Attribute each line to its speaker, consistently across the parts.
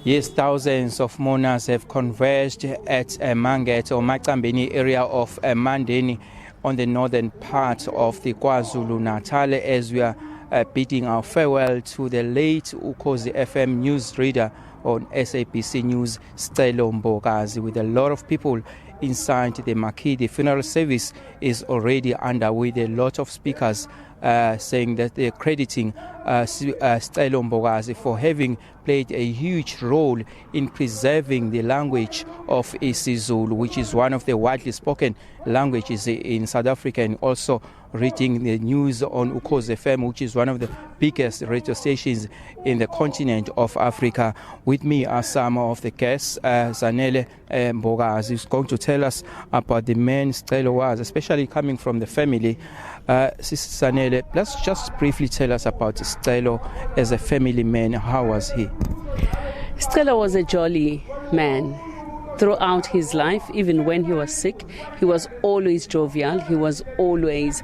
Speaker 1: Yes, thousands of mourners have converged at eMangethe or Macambeni area of Mandeni on the northern part of the KwaZulu-Natal as we are bidding our farewell to the late uKhozi FM newsreader on SABC News, Scelo Mbokazi. With a lot of people inside the marquee, the funeral service is already underway. A lot of speakers saying that they're crediting Scelo Mbokazi for having played a huge role in preserving the language of isiZulu, which is one of the widely spoken languages in South Africa, and also reading the news on uKhozi FM, which is one of the biggest radio stations in the continent of Africa. With me are some of the guests. Scelo Mbokazi is going to tell us about the man Scelo was, especially coming from the family. Scelo, let's just briefly tell us about Scelo as a family man. How was he?
Speaker 2: Scelo was a jolly man. Throughout his life, even when he was sick, he was always jovial, he was always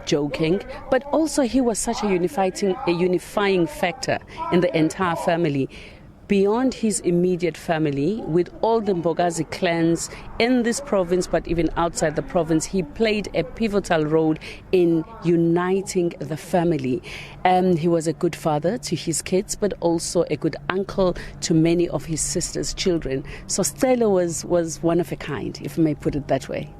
Speaker 2: joking, but also he was such a unifying factor in the entire family. Beyond his immediate family, with all the Mbokazi clans in this province, but even outside the province, he played a pivotal role in uniting the family. He was a good father to his kids, but also a good uncle to many of his sister's children. So Scelo was one of a kind, if I may put it that way.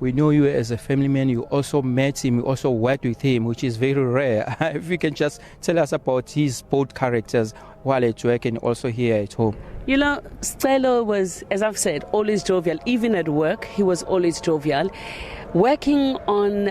Speaker 1: We know you as a family man. You also met him, you also worked with him, which is very rare. If you can just tell us about his both characters while at work and also here at home.
Speaker 2: You know, Scelo was, as I've said, always jovial. Even at work, he was always jovial. Working on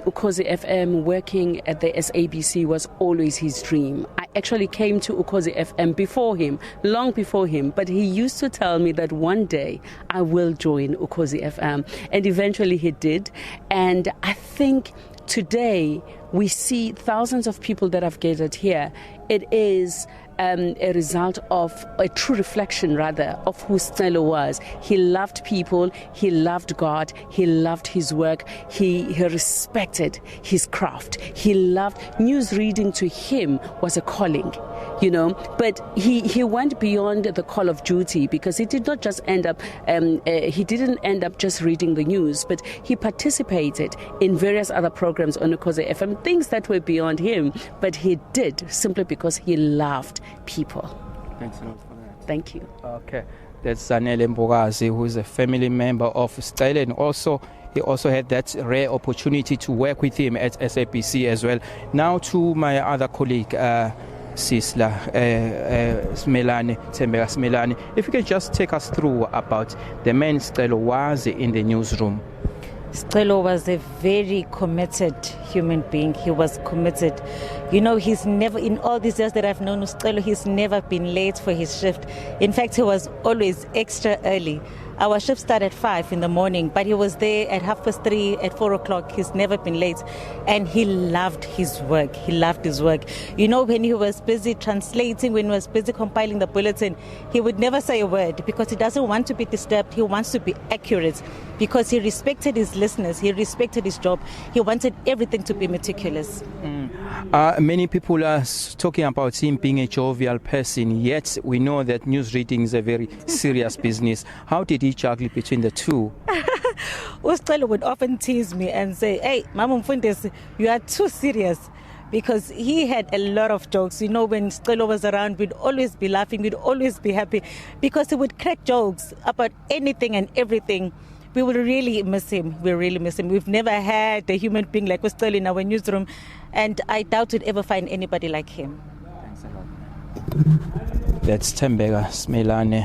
Speaker 2: uKhozi FM, working at the SABC was always his dream. I actually came to uKhozi FM before him, long before him, but he used to tell me that one day I will join uKhozi FM, and eventually he did. And I think today we see thousands of people that have gathered here. It is a result of a true reflection, rather, of who Scelo was. He loved people, he loved God, he loved his work, he respected his craft. He loved news reading. To him was a calling, you know, but he went beyond the call of duty, because he did not just end up, he didn't end up just reading the news, but he participated in various other programs on uKhozi FM, things that were beyond him, but he did simply because he loved people.
Speaker 1: Thanks a lot for that.
Speaker 2: Thank you.
Speaker 1: Okay, that's Scelo Mbokazi, who is a family member of Scelo, and also he also had that rare opportunity to work with him at SABC as well. Now to my other colleague, Sisla Smelane. If you can just take us through about the man Scelo was in the newsroom.
Speaker 3: Scelo was a very committed human being. He was committed. You know, he's never, in all these years that I've known Scelo, he's never been late for his shift. In fact, he was always extra early. Our shift started at 5 in the morning, but he was there at 3:30, at 4 o'clock. He's never been late. And he loved his work. He loved his work. You know, when he was busy translating, when he was busy compiling the bulletin, he would never say a word because he doesn't want to be disturbed. He wants to be accurate because he respected his listeners. He respected his job. He wanted everything to be meticulous.
Speaker 1: Many people are talking about him being a jovial person, yet we know that news reading is a very serious business. How did he juggle between the two?
Speaker 3: Scelo would often tease me and say, "Hey, Mama Mfundisi, you are too serious." Because he had a lot of jokes. You know, when Scelo was around, we'd always be laughing, we'd always be happy, because he would crack jokes about anything and everything. We will really miss him. We really miss him. We've never had a human being like Scelo in our newsroom, and I doubt we'd ever find anybody like him.
Speaker 1: Thanks a lot. That's Thembeka Smelane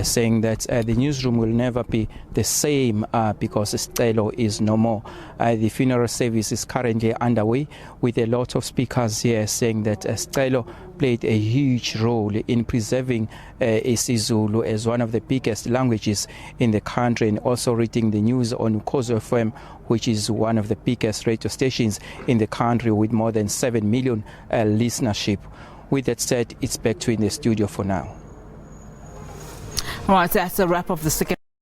Speaker 1: saying that the newsroom will never be the same because Scelo is no more. The funeral service is currently underway with a lot of speakers here saying that Scelo played a huge role in preserving isiZulu as one of the biggest languages in the country, and also reading the news on uKhozi FM, which is one of the biggest radio stations in the country with more than 7 million listenership. With that said, it's back to in the studio for now.
Speaker 4: All right, that's a wrap of the second.